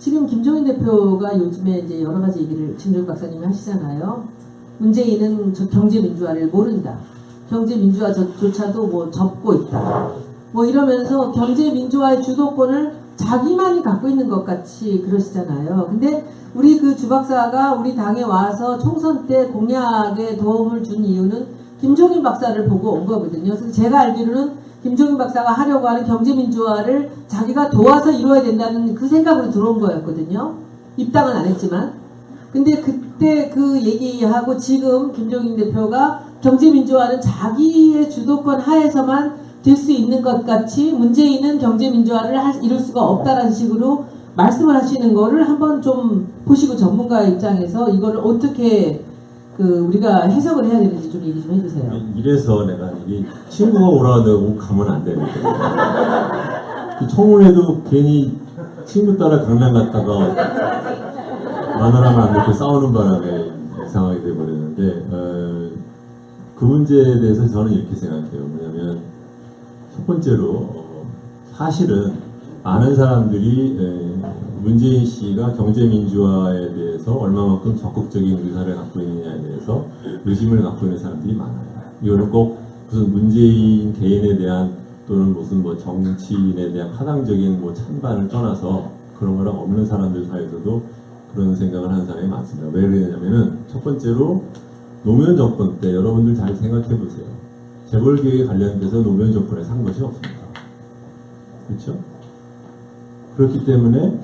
지금 김종인 대표가 요즘에 이제 여러 가지 얘기를 김종인 박사님이 하시잖아요. 문재인은 경제민주화를 모른다. 경제민주화조차도 뭐 접고 있다. 뭐 이러면서 경제민주화의 주도권을 자기만이 갖고 있는 것 같이 그러시잖아요. 근데 우리 그 주 박사가 우리 당에 와서 총선 때 공약에 도움을 준 이유는 김종인 박사를 보고 온 거거든요. 그래서 제가 알기로는 김종인 박사가 하려고 하는 경제민주화를 자기가 도와서 이루어야 된다는 그 생각으로 들어온 거였거든요. 입당은 안 했지만. 근데 그때 그 얘기하고 지금 김종인 대표가 경제민주화는 자기의 주도권 하에서만 될 수 있는 것 같이 문재인은 경제민주화를 이룰 수가 없다라는 식으로 말씀을 하시는 거를 한번 좀 보시고 전문가 입장에서 이거를 어떻게 우리가 해석을 해야 되는지 좀 얘기 좀 해주세요. 이래서 내가 이 친구가 오라고 가면 안 되는 거예요. 그 청문회도 괜히 친구 따라 강남 갔다가 마누라만 안 듣고 싸우는 바람에 이상하게 돼버렸는데 그 문제에 대해서 저는 이렇게 생각해요. 뭐냐면 첫 번째로 사실은 많은 사람들이 문재인 씨가 경제민주화에 대해서 얼마만큼 적극적인 의사를 갖고 있느냐에 대해서 의심을 갖고 있는 사람들이 많아요. 이거는 꼭 무슨 문재인 개인에 대한 또는 무슨 뭐 정치인에 대한 타당적인 뭐 찬반을 떠나서 그런 거랑 없는 사람들 사이에서도 그런 생각을 하는 사람이 많습니다. 왜 그러냐면은 첫 번째로 노무현 정권 때 여러분들 잘 생각해 보세요. 재벌개혁에 관련돼서 노무현 정권에 산 것이 없습니다. 그렇죠? 그렇기 때문에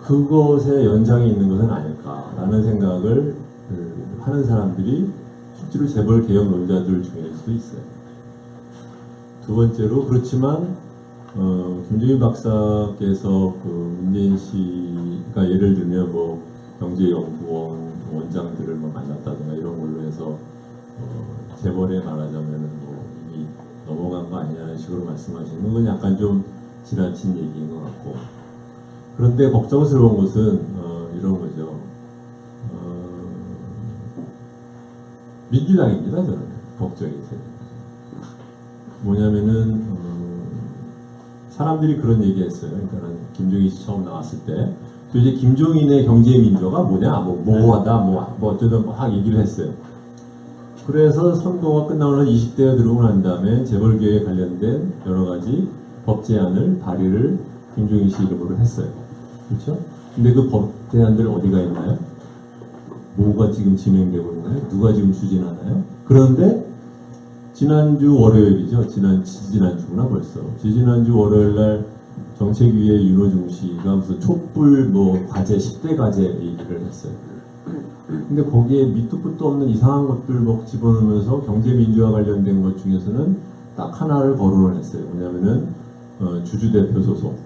그것의 연장이 있는 것은 아닐까라는 생각을 하는 사람들이 실제로 재벌개혁 논자들 중일 수도 있어요. 두 번째로 그렇지만 김종인 박사께서 그 문재인 씨가 예를 들면 뭐 경제연구원 원장들을 뭐 만났다든가 이런 걸로 해서 재벌에 말하자면은 뭐 이미 넘어간 거 아니냐는 식으로 말씀하시는 건 약간 좀 지나친 얘기인 것 같고, 그런데 걱정스러운 것은 이런 거죠. 민주당입니다. 저는 걱정이 돼요. 뭐냐면은 사람들이 그런 얘기했어요. 그러니까 김종인 씨 처음 나왔을 때 도대체 김종인의 경제민주화가 뭐냐, 뭐하다, 뭐 어쩌든 막 얘기를 했어요. 그래서 선거가 끝나고 나서 20대가 들어오고 난 다음에 재벌개혁에 관련된 여러 가지 법 제안을 발의를 김종인 씨 이름으로 했어요. 그렇죠? 근데 그 법 제안들 어디가 있나요? 뭐가 지금 진행되고 있나요? 누가 지금 추진하나요? 그런데 지난주 월요일이죠. 지지난주구나 벌써. 지난주 월요일날 정책위의 윤호중 씨가 무슨 촛불 뭐 과제 10대 과제 얘기를 했어요. 근데 거기에 밑도 끝도 없는 이상한 것들 막 집어넣으면서 경제민주화 관련된 것 중에서는 딱 하나를 거론을 했어요. 뭐냐면은 주주대표 소속.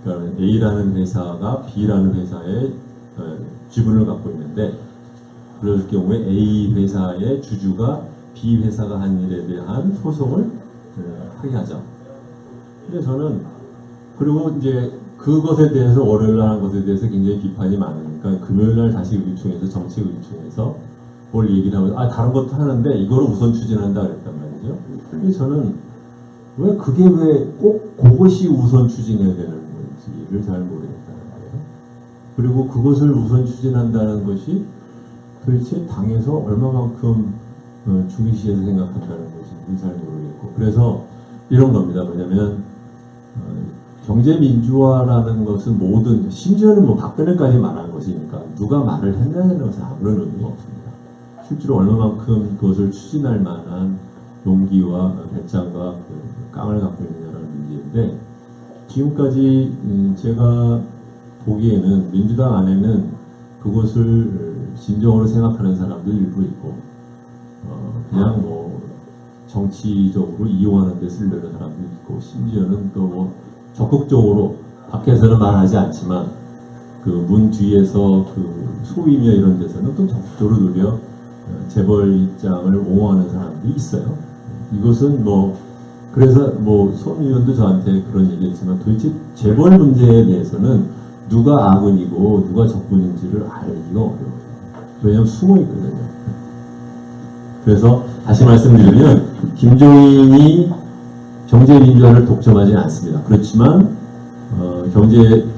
그러니까 A라는 회사가 B라는 회사에 지분을 갖고 있는데 그럴 경우에 A 회사의 주주가 B 회사가 한 일에 대한 소송을 하게 하죠. 근데 저는 그리고 이제 그것에 대해서 월요일날 한 것에 대해서 굉장히 비판이 많으니까 금요일날 다시 의총에서 정책 의총에서 뭘 얘기를 하면 다른 것도 하는데 이거를 우선 추진한다 그랬단 말이죠. 근데 저는 왜 그게 왜 꼭 그것이 우선 추진해야 되는 건지를 잘 모르겠다는 거예요. 그리고 그것을 우선 추진한다는 것이 도대체 당에서 얼마만큼 중요시해서 생각한다는 것인지 잘 모르겠고, 그래서 이런 겁니다. 뭐냐면 경제민주화라는 것은 모든, 심지어는 뭐 박근혜까지 말한 것이니까 누가 말을 했냐는 것은 아무런 의미가 없습니다. 실제로 얼마만큼 그것을 추진할 만한 용기와 배짱과 깡을 갖고 있느냐라는 문제인데, 지금까지 제가 보기에는 민주당 안에는 그것을 진정으로 생각하는 사람도 일부 있고 그냥 뭐 정치적으로 이용하는 데 쓰려는 사람도 있고, 심지어는 또 뭐 적극적으로 밖에서는 말하지 않지만 그 문 뒤에서 그 소위며 이런 데서는 또 적극적으로 노려 재벌 입장을 옹호하는 사람들이 있어요. 이것은 뭐 그래서 뭐 손 의원도 저한테 그런 얘기했지만 도대체 재벌 문제에 대해서는 누가 아군이고 누가 적군인지를 알기가 어려워요. 왜냐하면 숨어 있거든요. 그래서 다시 말씀드리면 김종인이 경제민주화를 독점하지는 않습니다. 그렇지만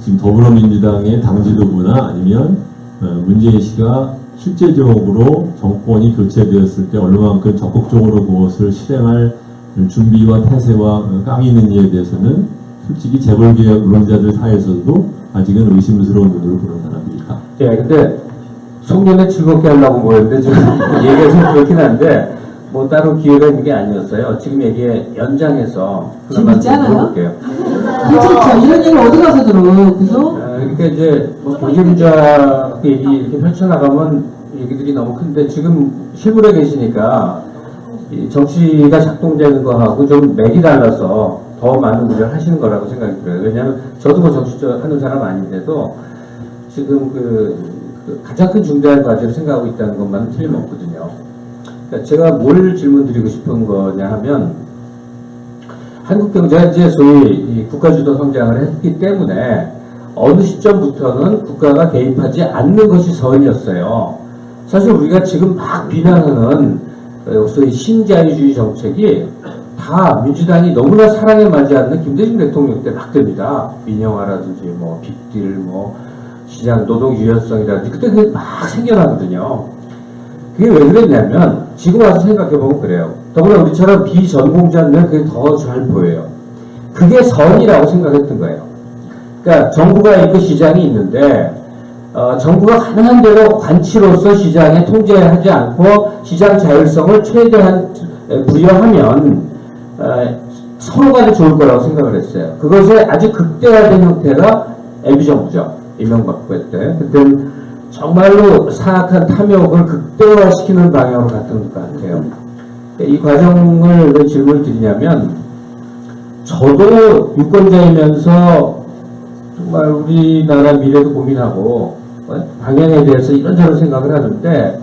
지금 더불어민주당의 당지도부나 아니면 문재인 씨가 실제적으로 정권이 교체되었을 때 얼마만큼 적극적으로 그것을 실행할 준비와 태세와 깡이 있는지에 대해서는 솔직히 재벌개혁론자들 사이에서도 아직은 의심스러운 눈으로 보는 사람이 있다. 예, 근데 송년회 즐겁게 하려고 모였는데 지금 얘기해서 그렇긴 한데 뭐 따로 기회가 있는 게 아니었어요. 지금 얘기에 연장해서 재밌잖아요. 볼게요. 그렇죠. 이런 얘기 어디 가서 들어, 그죠? 그러니까 이제 뭐 경제문자 얘기 이렇게 펼쳐나가면 얘기들이 너무 큰데 지금 실무에 계시니까 이 정치가 작동되는 거하고 좀 맥이 달라서 더 많은 일을 하시는 거라고 생각이 들어요. 왜냐하면 저도 뭐 정치 하는 사람 아닌데도 지금 그 가장 큰 중대한 과제를 생각하고 있다는 것만은 틀림없거든요. 그러니까 제가 뭘 질문 드리고 싶은 거냐 하면 한국 경제가 이제 소위 이 국가주도 성장을 했기 때문에 어느 시점부터는 국가가 개입하지 않는 것이 선이었어요. 사실 우리가 지금 막 비난하는 소위 신자유주의 정책이 다 민주당이 너무나 사랑에 맞지 않는 김대중 대통령 때 막 됩니다. 민영화라든지 뭐 빅딜 뭐 시장 노동 유연성이라든지 그때 그게 막 생겨나거든요. 그게 왜 그랬냐면 지금 와서 생각해보면 그래요. 더구나 우리처럼 비전공자는 그게 더 잘 보여요. 그게 선이라고 생각했던 거예요. 그러니까 정부가 있고 시장이 있는데 정부가 가능한 대로 관치로서 시장에 통제하지 않고 시장 자율성을 최대한 부여하면 서로 간에 좋을 거라고 생각을 했어요. 그것의 아주 극대화된 형태가 MB정부죠. 이명박 때. 그때는 정말로 사악한 탐욕을 극대화시키는 방향으로 갔던 것 같아요. 이 과정을 왜 질문을 드리냐면 저도 유권자이면서 정말 우리나라 미래도 고민하고 방향에 대해서 이런저런 생각을 하는데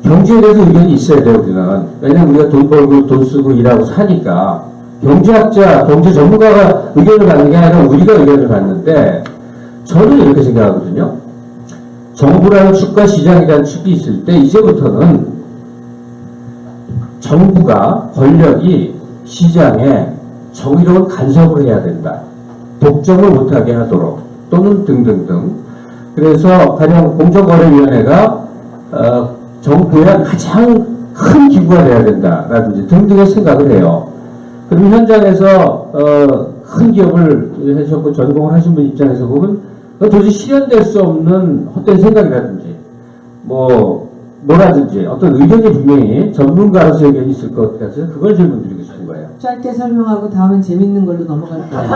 경제에 대해서 의견이 있어야 돼요, 우리는. 왜냐면 우리가 돈 벌고 돈 쓰고 일하고 사니까 경제학자, 경제 전문가가 의견을 받는 게 아니라 우리가 의견을 받는데 저는 이렇게 생각하거든요. 정부라는 축과 시장이라는 축이 있을 때 이제부터는 정부가 권력이 시장에 정의로운 간섭을 해야 된다. 독점을 못하게 하도록 또는 등등등. 그래서 가령 공정거래위원회가 정부의 가장 큰 기구가 돼야 된다라든지 등등의 생각을 해요. 그럼 현장에서 큰 기업을 하셨고 전공을 하신 분 입장에서 보면 도저히 실현될 수 없는 헛된 생각이라든지 뭐라든지 어떤 의견이 분명히 전문가로서 의견이 있을 것 같아서 그걸 질문드리고 싶은 거예요. 짧게 설명하고 다음엔 재밌는 걸로 넘어갈 거예요.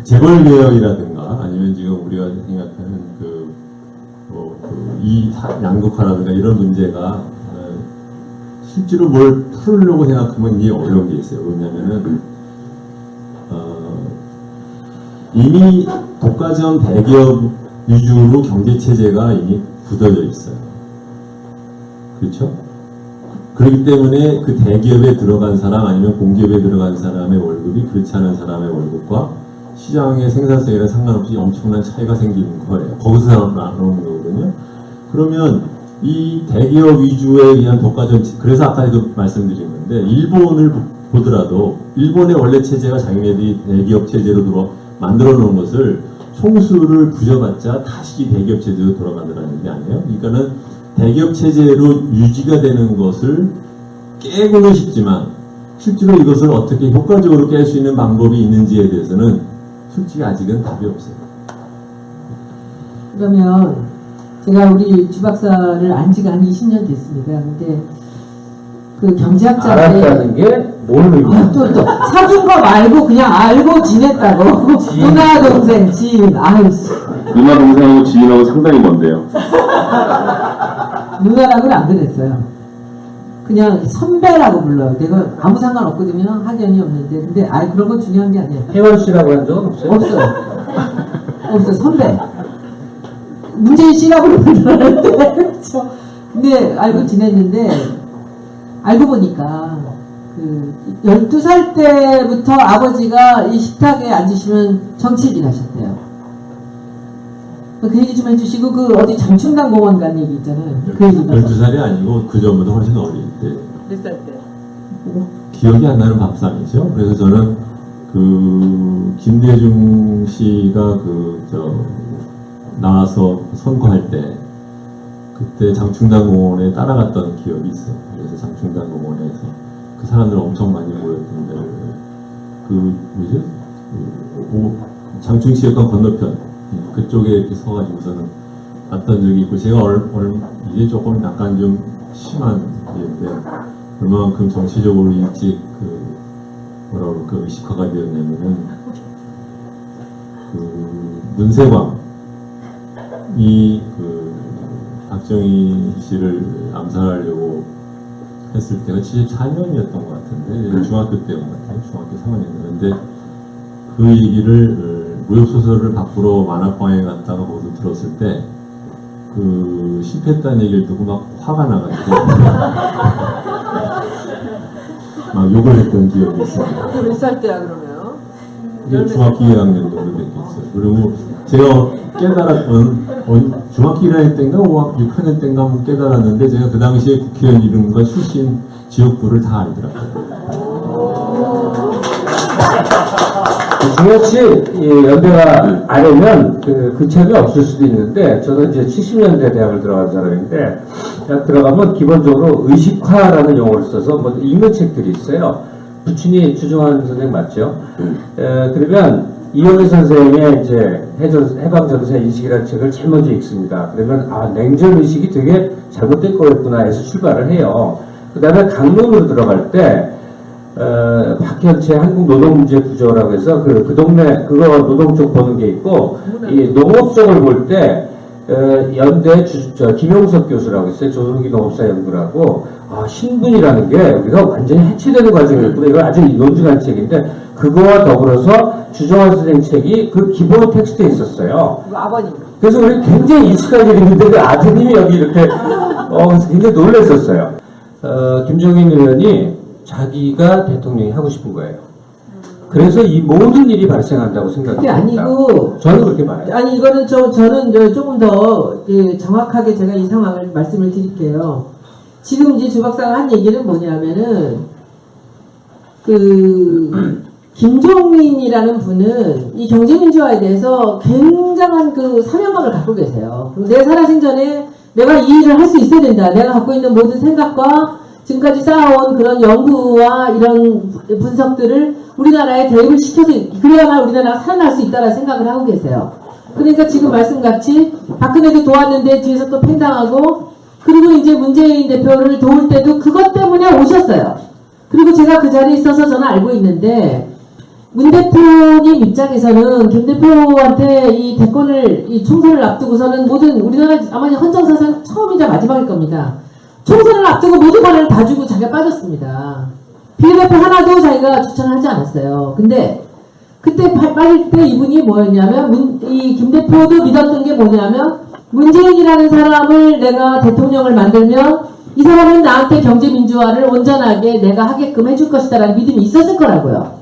재벌개혁이라든가 아니면 지금 우리가 생각하는 이 양극화라든가 이런 문제가 실제로 뭘 풀으려고 생각하면 이게 어려운 게 있어요. 왜냐면은 이미 독과점 대기업 위주로 경제체제가 이미 굳어져 있어요. 그렇죠? 그렇기 때문에 그 대기업에 들어간 사람 아니면 공기업에 들어간 사람의 월급이 그렇지 않은 사람의 월급과 시장의 생산성이랑 상관없이 엄청난 차이가 생기는 거예요. 거기서 나오는 거거든요. 그러면 이 대기업 위주에 의한 독과점, 그래서 아까도 말씀드린 건데 일본을 보더라도 일본의 원래 체제가 자기네들이 대기업 체제로 만들어 놓은 것을 총수를 부져봤자 다시 대기업 체제로 돌아가더라는 게 아니에요. 그러니까는 대기업 체제로 유지가 되는 것을 깨고는 싶지만 실제로 이것을 어떻게 효과적으로 깰 수 있는 방법이 있는지에 대해서는 솔직히 아직은 답이 없어요. 그러면 제가 우리 주 박사를 안 지가 한 20년 됐습니다. 근데 그 경제학자인데 알았다는 게 뭘 의미해요? 또 사귄 거 말고 그냥 알고 지냈다고. 누나 동생 지인. 아유씨. 누나 동생하고 지인하고 상당히 먼데요. 누나라고는 안 그랬어요. 그냥 선배라고 불러요. 내가 아무 상관없거든요. 학연이 없는데. 근데 그런 건 중요한 게 아니에요. 혜원 씨라고 한 적은 없어요? 없어요. 없어요. 선배. 문재인 씨라고 부르는데. 그렇죠. 근데 알고 지냈는데 알고 보니까 12살 때부터 아버지가 이 식탁에 앉으시면 정치질 하셨대요. 그 얘기 좀 해주시고, 어디 장충당 공원 간 얘기 있잖아요. 그 얘기. 12살이 아니고 그 전보다 훨씬 어릴 때. 몇 살 때? 기억이 안 나는 밥상이죠. 그래서 저는 그 김대중 씨가 나와서 선거할 때 그때 장충당공원에 따라갔던 기억이 있어요. 그래서 장충당공원에서 그 사람들 엄청 많이 모였던 데를 장충시역관 건너편 그쪽에 이렇게 서가지고서는 봤던 적이 있고, 제가 이게 조금 약간 좀 심한 얘기인데 얼마만큼 정치적으로 일찍 의식화가 되었냐면은 문세광이 박정희 씨를 암살하려고 했을 때가 74년이었던 것 같은데, 중학교 때인 것 같아요. 중학교 3학년이었는데 그 얘기를 무협소설을 바꾸러 만화방에 갔다가 거기서 들었을 때 실패했다는 얘기를 듣고 막 화가 나가지고 막 욕을 했던 기억이 있습니다. 그게 몇 살 때야 그러면? 이게 중학교 2학년 정도 됐겠어요. 그리고 제가 깨달았던 중학교 1학년 때인가 6학년 때인가 한번 깨달았는데, 제가 그 당시에 국회의원 이름과 출신 지역구를 다 알더라고요. 중요치 연대가 아니면 그 책이 없을 수도 있는데, 저는 이제 70년대 대학을 들어간 사람인데, 대학 들어가면 기본적으로 의식화라는 용어를 써서 뭐 읽는 책들이 있어요. 부친이 주중환 선생님 맞죠? 그러면 이영애 선생의 이제 해방전세 인식이라는 책을 제일 먼저 읽습니다. 그러면 냉전 의식이 되게 잘못된 거였구나 해서 출발을 해요. 그 다음에 강론으로 들어갈 때 박현채 한국노동문제구조라고 해서 그 동네 그거 노동 쪽 보는 게 있고, 이 농업 쪽을 볼 때 연대 김용석 교수라고 있어요. 조선기 농업사 연구라고. 신분이라는 게 우리가 완전히 해체되는 과정이었구나. 이거 아주 논증한 책인데, 그거와 더불어서 주정환 선생 책이 그 기본 텍스트에 있었어요. 아버님. 그래서 우리 굉장히 익숙한 일인데 그 아드님이 여기 이렇게 그래서 굉장히 놀랐었어요. 김종인 의원이 자기가 대통령이 하고 싶은 거예요. 그래서 이 모든 일이 발생한다고 그게 생각합니다. 아니고, 저는 그렇게 말해요. 아니 이거는 저는 조금 더 정확하게 제가 이 상황을 말씀을 드릴게요. 지금 이제 주 박사가 한 얘기는 뭐냐면은 김종민이라는 분은 이 경제민주화에 대해서 굉장한 사명감을 갖고 계세요. 내 살아생전에 내가 이 일을 할 수 있어야 된다. 내가 갖고 있는 모든 생각과 지금까지 쌓아온 그런 연구와 이런 분석들을 우리나라에 대입을 시켜서 그래야만 우리나라가 살아날 수 있다는 생각을 하고 계세요. 그러니까 지금 말씀같이 박근혜도 도왔는데 뒤에서 또 팽당하고, 그리고 이제 문재인 대표를 도울 때도 그것 때문에 오셨어요. 그리고 제가 그 자리에 있어서 저는 알고 있는데, 문 대표님 입장에서는 김 대표한테 이 대권을, 이 총선을 앞두고서는 모든 우리나라 아마 헌정사상 처음이자 마지막일 겁니다. 총선을 앞두고 모든 권한을 다 주고 자기가 빠졌습니다. 비례대표 하나도 자기가 추천을 하지 않았어요. 근데 그때 빠질 때 이분이 뭐였냐면, 이 김 대표도 믿었던 게 뭐냐면, 문재인이라는 사람을 내가 대통령을 만들면 이 사람은 나한테 경제민주화를 온전하게 내가 하게끔 해줄 것이다라는 믿음이 있었을 거라고요.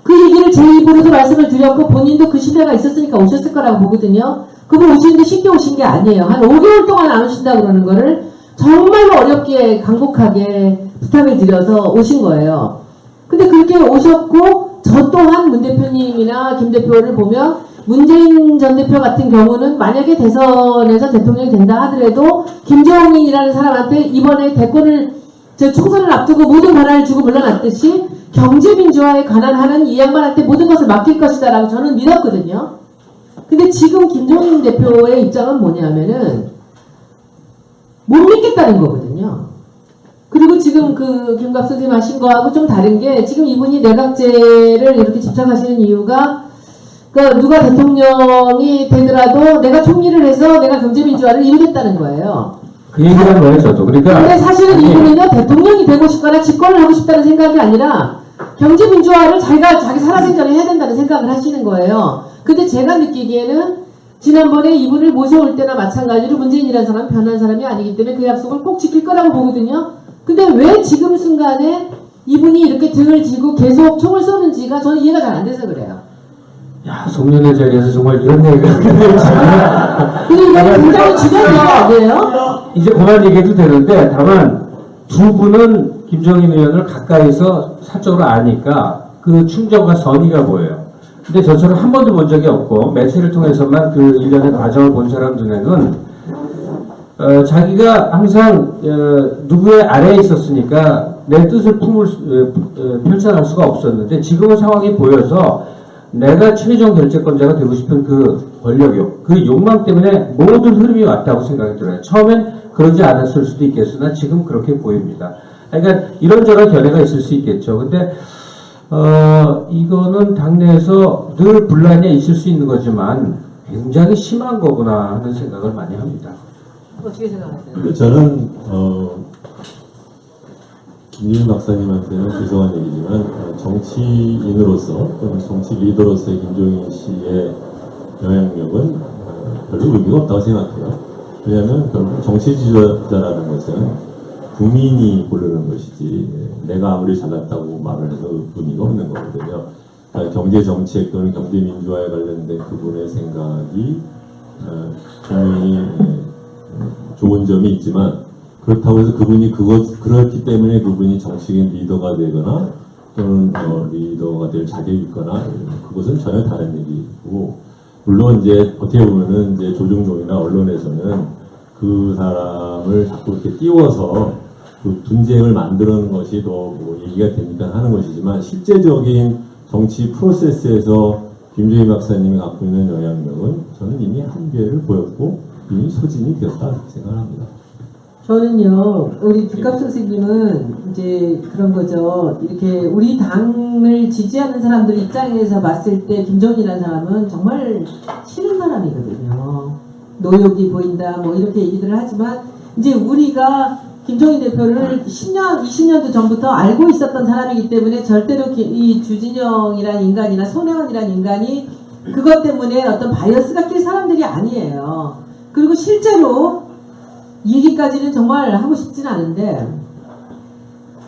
그 얘기를 제 입으로도 말씀을 드렸고, 본인도 그 신뢰가 있었으니까 오셨을 거라고 보거든요. 그분 오시는데 쉽게 오신 게 아니에요. 한 5개월 동안 안 오신다 그러는 거를 정말로 어렵게 간곡하게 부탁을 드려서 오신 거예요. 근데 그렇게 오셨고, 저 또한 문 대표님이나 김 대표를 보면 문재인 전 대표 같은 경우는 만약에 대선에서 대통령이 된다 하더라도 김종인이라는 사람한테 이번에 대권을 총선을 앞두고 모든 권한을 주고 물러났듯이 경제민주화에 관한 하는 이 양반한테 모든 것을 맡길 것이다 라고 저는 믿었거든요. 근데 지금 김종인 대표의 입장은 뭐냐면은 못 믿겠다는 거거든요. 그리고 지금 김갑 선생님 하신 거하고 좀 다른 게, 지금 이분이 내각제를 이렇게 집착하시는 이유가, 누가 대통령이 되더라도 내가 총리를 해서 내가 경제민주화를 이루겠다는 거예요. 그 얘기를 한 거예요, 저도. 그러니까. 근데 사실은 이분은요, 대통령이 되고 싶거나 집권을 하고 싶다는 생각이 아니라 경제민주화를 자기 살아생전에 해야 된다는 생각을 하시는 거예요. 근데 제가 느끼기에는 지난번에 이분을 모셔올 때나 마찬가지로 문재인이라는 사람은 변한 사람이 아니기 때문에 그 약속을 꼭 지킬 거라고 보거든요. 근데 왜 지금 순간에 이분이 이렇게 등을 지고 계속 총을 쏘는지가 저는 이해가 잘 안 돼서 그래요. 야, 송년회 자리에서 정말 이런 얘기가 굉장히 잘. 근데 이거는 굉장히 중요한 얘기 아니에요? 이제 그만 얘기해도 되는데, 다만 두 분은 김정인 의원을 가까이서 사적으로 아니까 그 충정과 선의가 보여요. 근데 저처럼 한 번도 본 적이 없고 매체를 통해서만 그 일련의 과정을 본 사람 눈에는 자기가 항상 누구의 아래에 있었으니까 내 뜻을 펼쳐날 수가 없었는데 지금은 상황이 보여서 내가 최종 결재권자가 되고 싶은 그 권력욕, 그 욕망 때문에 모든 흐름이 왔다고 생각이 들어요. 처음엔 그러지 않았을 수도 있겠으나 지금 그렇게 보입니다. 그러니까 이런저런 견해가 있을 수 있겠죠. 근데 이거는 당내에서 늘 분란이 있을 수 있는 거지만 굉장히 심한 거구나 하는 생각을 많이 합니다. 어떻게 생각하세요? 근데 저는 김유민 박사님한테는 죄송한 얘기지만 정치인으로서 또는 정치 리더로서의 김종인 씨의 영향력은 별로 의미가 없다고 생각해요. 왜냐하면 결국 정치 지도자라는 것은 국민이 고르는 것이지 내가 아무리 잘났다고 말을 해서 의미가 없는 거거든요. 경제 정책 또는 경제 민주화에 관련된 그분의 생각이 분명히 좋은 점이 있지만 그렇다고 해서 그분이 그렇기 때문에 그분이 정치인 리더가 되거나 또는 리더가 될 자격이 있거나 그것은 전혀 다른 얘기고, 물론 이제 어떻게 보면은 이제 조중동이나 언론에서는 그 사람을 자꾸 이렇게 띄워서 그 분쟁을 만드는 것이 더 뭐 얘기가 되니까 하는 것이지만 실제적인 정치 프로세스에서 김종인 박사님이 갖고 있는 영향력은 저는 이미 한계를 보였고 이미 소진이 되었다 이렇게 생각합니다. 저는요, 우리 뒷갑 선생님은 이제 그런 거죠. 이렇게 우리 당을 지지하는 사람들 입장에서 봤을 때 김정인이라는 사람은 정말 싫은 사람이거든요. 노욕이 보인다, 뭐 이렇게 얘기들을 하지만 이제 우리가 김종인 대표를 10년, 20년도 전부터 알고 있었던 사람이기 때문에 절대로 이 주진영이라는 인간이나 손혜원이라는 인간이 그것 때문에 어떤 바이어스가 낄 사람들이 아니에요. 그리고 실제로 이 얘기까지는 정말 하고 싶진 않은데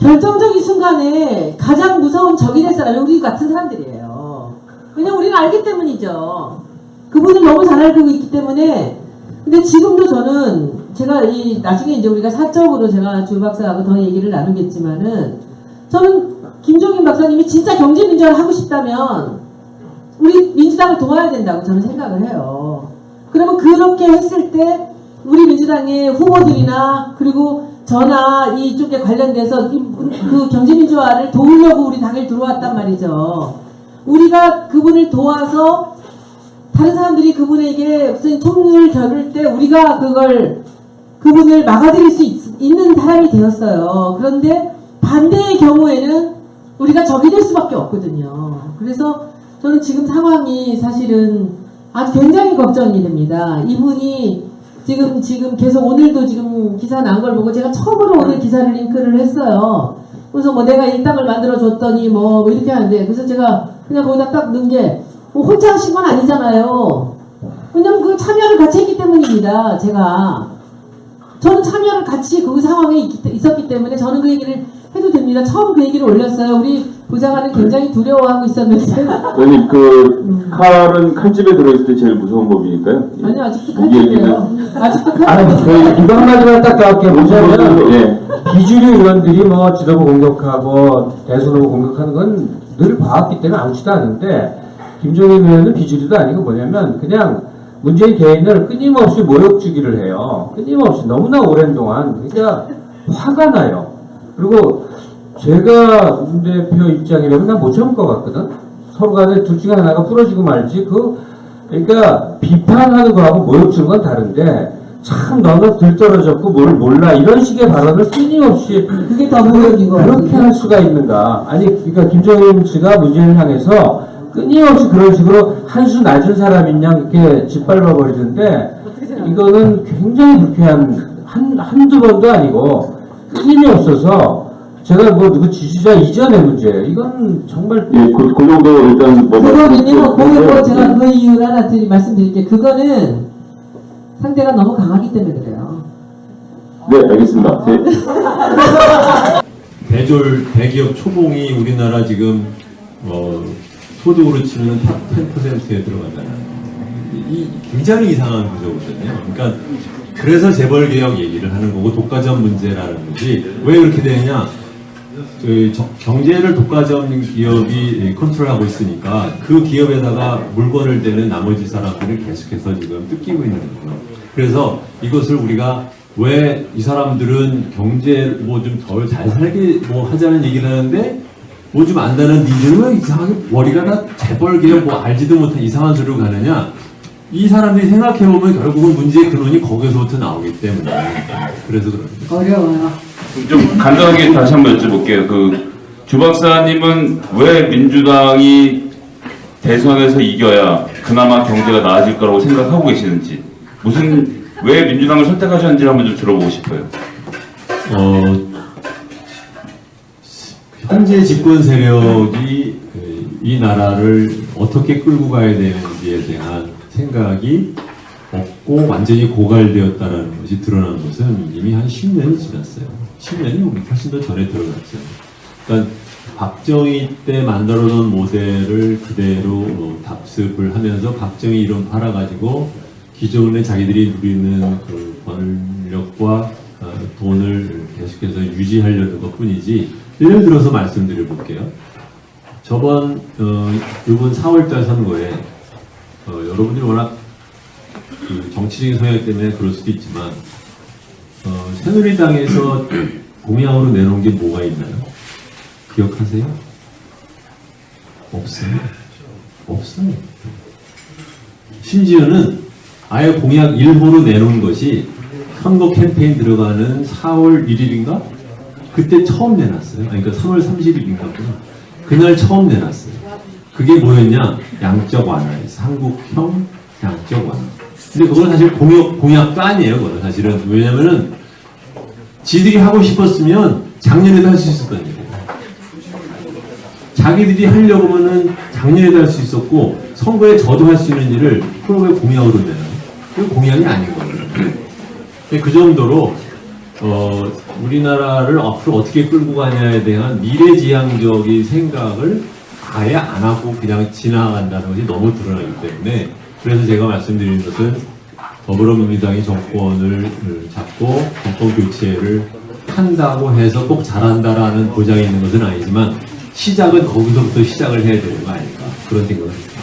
결정적인 순간에 가장 무서운 적이 될 사람이 우리 같은 사람들이에요. 왜냐면 우리는 알기 때문이죠. 그분을 너무 잘 알고 있기 때문에. 근데 지금도 저는 제가 나중에 이제 우리가 사적으로 제가 주 박사하고 더 얘기를 나누겠지만은 저는 김종인 박사님이 진짜 경제민주화를 하고 싶다면 우리 민주당을 도와야 된다고 저는 생각을 해요. 그러면 그렇게 했을 때 우리 민주당의 후보들이나 그리고 저나 이쪽에 관련돼서 그 경제민주화를 도우려고 우리 당에 들어왔단 말이죠. 우리가 그분을 도와서 다른 사람들이 그분에게 무슨 총을 겨룰 때 우리가 그분을 막아들일 수 있는 사람이 되었어요. 그런데 반대의 경우에는 우리가 적이 될 수밖에 없거든요. 그래서 저는 지금 상황이 사실은 아주 굉장히 걱정이 됩니다. 이분이 지금 계속 오늘도 지금 기사 난 걸 보고 제가 처음으로 오늘 기사를 링크를 했어요. 그래서 뭐 내가 일당을 만들어 줬더니 뭐 이렇게 하는데 그래서 제가 그냥 거기다 딱 넣은 게 뭐 혼자 하신 건 아니잖아요. 왜냐면 그 참여를 같이 했기 때문입니다. 저는 참여를 같이 그 상황에 있었기 때문에 저는 그 얘기를 해도 됩니다. 처음 그 얘기를 올렸어요. 우리 부장관은 굉장히 두려워하고 있었는데. 의원님, 칼은 칼집에 들어있을 때 제일 무서운 법이니까요. 아니, 아직도 칼집이에요. 아직도 칼집이에요. 저희 이거 한마디만 딱 나올게 보자면 예. 비주류 의원들이 뭐 지도부 공격하고 대선 후보 공격하는 건 늘 봐왔기 때문에 아무렇지도 않은데 김종인 의원은 비주류도 아니고 뭐냐면 그냥 문재인 개인을 끊임없이 모욕 주기를 해요. 끊임없이 너무나 오랜 동안. 그러니까 화가 나요. 그리고 제가 문 대표 입장이라면 난 못 참을 것 같거든. 서로 간에 둘 중에 하나가 부러지고 말지. 그러니까 비판하는 거하고 모욕 주는 건 다른데 참 너는 들떨어졌고 뭘 몰라 이런 식의 발언을 끊임없이 그게 더 모욕인 거 같아요. 그렇게 할 수가 있는가. 아니 그러니까 김정인 씨가 문재인을 향해서 끊임없이 그런 식으로 한 수 낮은 사람인 양 이렇게 짓밟아 버리는데 이거는 굉장히 불쾌한 한두 번도 아니고 끊임이 없어서 제가 뭐 누구 지지자 이전의 문제예요. 이건 정말 예, 그 정도 일단 그거는요, 제가 그 이유를 하나 말씀드릴게요. 그거는 상대가 너무 강하기 때문에 그래요. 네, 알겠습니다. 대기업 초봉이 우리나라 지금 소득으로 치면 탑 10%에 들어간다는 이 굉장히 이상한 구조거든요. 그러니까 그래서 재벌개혁 얘기를 하는 거고 독과점 문제라는 거지. 왜 그렇게 되느냐? 경제를 독과점 기업이 컨트롤하고 있으니까 그 기업에다가 물건을 대는 나머지 사람들을 계속해서 지금 뜯기고 있는 거예요. 그래서 이것을 우리가 왜 이 사람들은 경제 뭐 좀 덜 잘 살게 뭐 하자는 얘기를 하는데 뭐 좀 안다는 니들은 왜 이상하게 머리가 다 재벌계요 뭐 알지도 못한 이상한 소리로 가느냐. 이 사람들이 생각해보면 결국은 문제의 근원이 거기서부터 나오기 때문에 그래서 그렇습니다. 어려워요. 좀 간단하게 다시 한번 여쭤볼게요. 주 박사님은 왜 민주당이 대선에서 이겨야 그나마 경제가 나아질 거라고 생각하고 계시는지, 왜 민주당을 선택하셨는지 한번 좀 들어보고 싶어요. 현재 집권 세력이 이 나라를 어떻게 끌고 가야 되는지에 대한 생각이 없고 완전히 고갈되었다는 것이 드러난 것은 이미 한 10년이 지났어요. 10년이 훨씬 더 전에 들어갔죠. 그러니까 박정희 때 만들어놓은 모델을 그대로 답습을 하면서 박정희 이름 팔아가지고 기존에 자기들이 누리는 그 권력과 돈을 계속해서 유지하려는 것 뿐이지. 예를 들어서 말씀드려 볼게요. 이번 4월달 선거에 여러분들이 워낙 그 정치적인 성향 때문에 그럴 수도 있지만 새누리당에서 공약으로 내놓은 게 뭐가 있나요? 기억하세요? 없어요. 없어요. 심지어는 아예 공약 1호로 내놓은 것이 선거 캠페인 들어가는 4월 1일인가? 그때 처음 내놨어요. 아니, 그러니까 3월 30일인가? 그날 처음 내놨어요. 그게 뭐였냐? 양적 완화였어요. 한국형 양적 완화. 근데 그건 사실 공약도 아니에요. 그건 사실은. 왜냐면은 지들이 하고 싶었으면 작년에도 할 수 있었던 일이에요. 자기들이 하려고 하면은 작년에도 할 수 있었고 선거에 저도 할 수 있는 일을 그걸 왜 공약으로 내나요? 그건 공약이 아닌 거예요. 그 정도로 우리나라를 앞으로 어떻게 끌고 가냐에 대한 미래지향적인 생각을 아예 안 하고 그냥 지나간다는 것이 너무 드러나기 때문에 그래서 제가 말씀드린 것은 더불어민주당이 정권을 잡고 정권 교체를 한다고 해서 꼭 잘한다라는 보장이 있는 것은 아니지만 시작은 거기서부터 시작을 해야 되는 거 아닐까 그런 생각을 합니다.